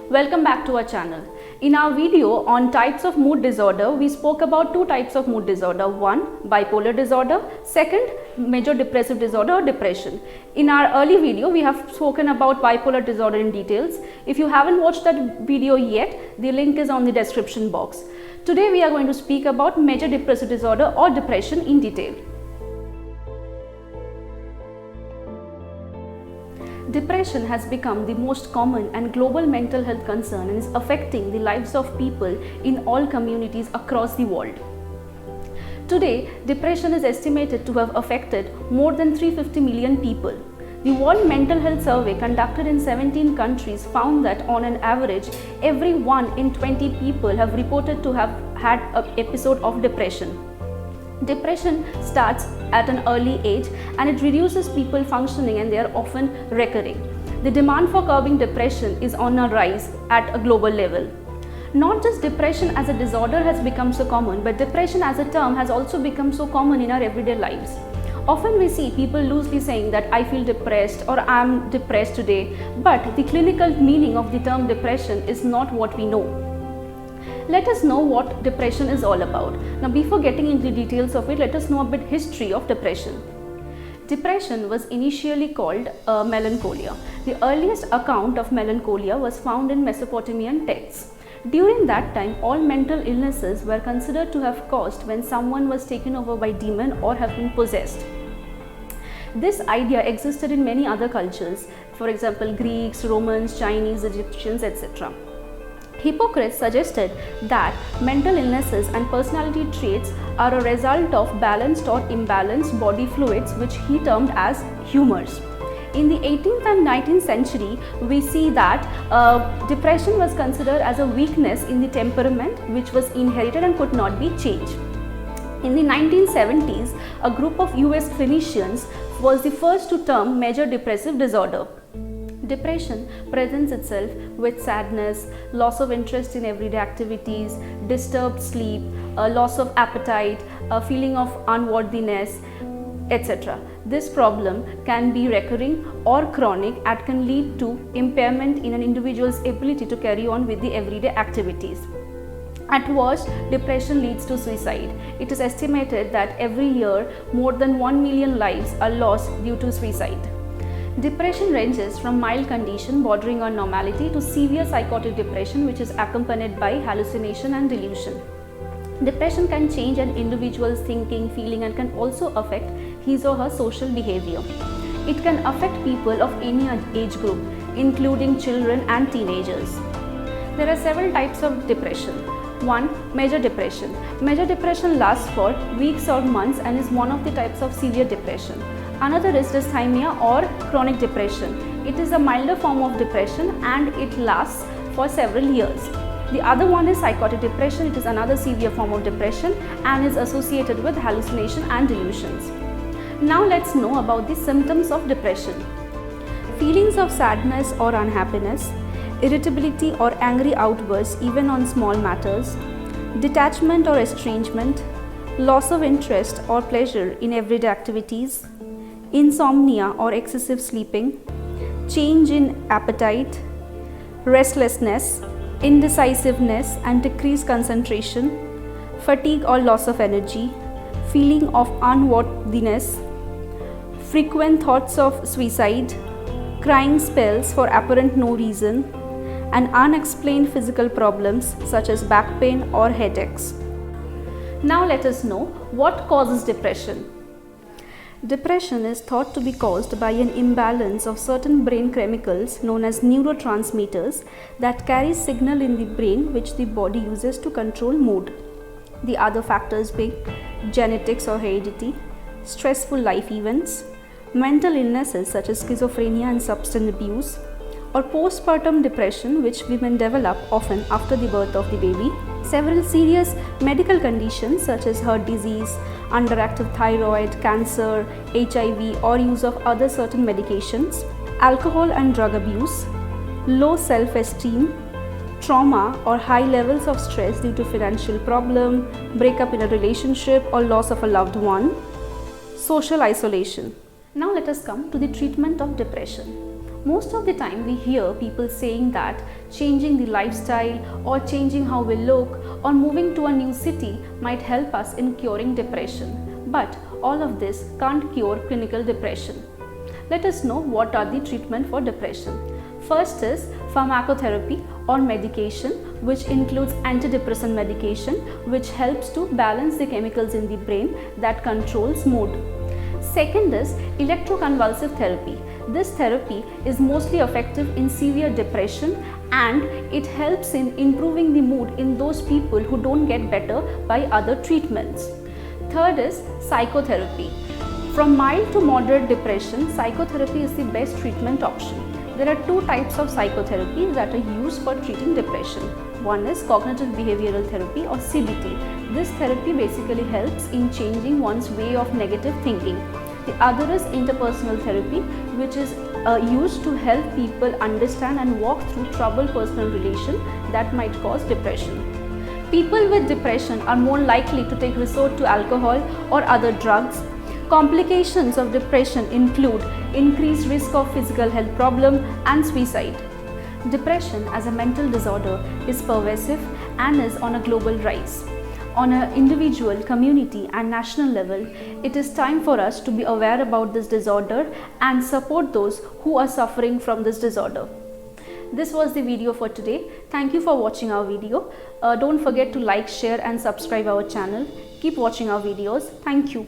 Welcome back to our channel. In our video on types of mood disorder, we spoke about two types of mood disorder. One, bipolar disorder. Second, major depressive disorder or depression. In our early video, we have spoken about bipolar disorder in details. If you haven't watched that video yet, the link is on the description box. Today we are going to speak about major depressive disorder or depression in detail. Depression has become the most common and global mental health concern and is affecting the lives of people in all communities across the world. Today, depression is estimated to have affected more than 350 million people. The World Mental Health Survey conducted in 17 countries found that on an average, every 1 in 20 people have reported to have had an episode of depression. Depression starts at an early age and it reduces people functioning and they are often recurring. The demand for curbing depression is on a rise at a global level. Not just depression as a disorder has become so common, but depression as a term has also become so common in our everyday lives. Often we see people loosely saying that I feel depressed or I am depressed today, but the clinical meaning of the term depression is not what we know. Let us know what depression is all about. Now, before getting into the details of it, let us know a bit history of depression. Depression was initially called melancholia. The earliest account of melancholia was found in Mesopotamian texts. During that time, all mental illnesses were considered to have caused when someone was taken over by demon or have been possessed. This idea existed in many other cultures, for example, Greeks, Romans, Chinese, Egyptians, etc. Hippocrates suggested that mental illnesses and personality traits are a result of balanced or imbalanced body fluids, which he termed as humors. In the 18th and 19th century, we see that depression was considered as a weakness in the temperament which was inherited and could not be changed. In the 1970s, a group of US clinicians was the first to term major depressive disorder. Depression presents itself with sadness, loss of interest in everyday activities, disturbed sleep, loss of appetite, a feeling of unworthiness, etc. This problem can be recurring or chronic and can lead to impairment in an individual's ability to carry on with the everyday activities. At worst, depression leads to suicide. It is estimated that every year more than 1 million lives are lost due to suicide. Depression ranges from mild condition bordering on normality to severe psychotic depression, which is accompanied by hallucination and delusion. Depression can change an individual's thinking, feeling, and can also affect his or her social behavior. It can affect people of any age group, including children and teenagers. There are several types of depression. 1. Major depression. Major depression lasts for weeks or months and is one of the types of severe depression. Another is dysthymia or chronic depression. It is a milder form of depression and it lasts for several years. The other one is psychotic depression. It is another severe form of depression and is associated with hallucination and delusions. Now let's know about the symptoms of depression. Feelings of sadness or unhappiness, irritability or angry outbursts even on small matters, detachment or estrangement, loss of interest or pleasure in everyday activities, insomnia or excessive sleeping, change in appetite, restlessness, indecisiveness and decreased concentration, fatigue or loss of energy, feeling of unworthiness, frequent thoughts of suicide, crying spells for apparent no reason, and unexplained physical problems such as back pain or headaches. Now let us know what causes depression. Depression is thought to be caused by an imbalance of certain brain chemicals known as neurotransmitters that carry signal in the brain which the body uses to control mood. The other factors being genetics or heredity, stressful life events, mental illnesses such as schizophrenia and substance abuse, or postpartum depression which women develop often after the birth of the baby, several serious medical conditions such as heart disease, underactive thyroid, cancer, HIV or use of other certain medications, alcohol and drug abuse, low self-esteem, trauma or high levels of stress due to financial problem, breakup in a relationship or loss of a loved one, social isolation. Now let us come to the treatment of depression. Most of the time we hear people saying that changing the lifestyle or changing how we look or moving to a new city might help us in curing depression. But all of this can't cure clinical depression. Let us know what are the treatment for depression. First is pharmacotherapy or medication, which includes antidepressant medication which helps to balance the chemicals in the brain that controls mood. Second is electroconvulsive therapy. This therapy is mostly effective in severe depression and it helps in improving the mood in those people who don't get better by other treatments. Third is psychotherapy. From mild to moderate depression, psychotherapy is the best treatment option. There are two types of psychotherapy that are used for treating depression. One is cognitive behavioral therapy or CBT. This therapy basically helps in changing one's way of negative thinking. The other is interpersonal therapy, which is used to help people understand and walk through troubled personal relations that might cause depression. People with depression are more likely to take resort to alcohol or other drugs. Complications of depression include increased risk of physical health problems and suicide. Depression as a mental disorder is pervasive and is on a global rise. On an individual, community and national level, it is time for us to be aware about this disorder and support those who are suffering from this disorder. This was the video for today. Thank you for watching our video. Don't forget to like, share and subscribe our channel. Keep watching our videos. Thank you.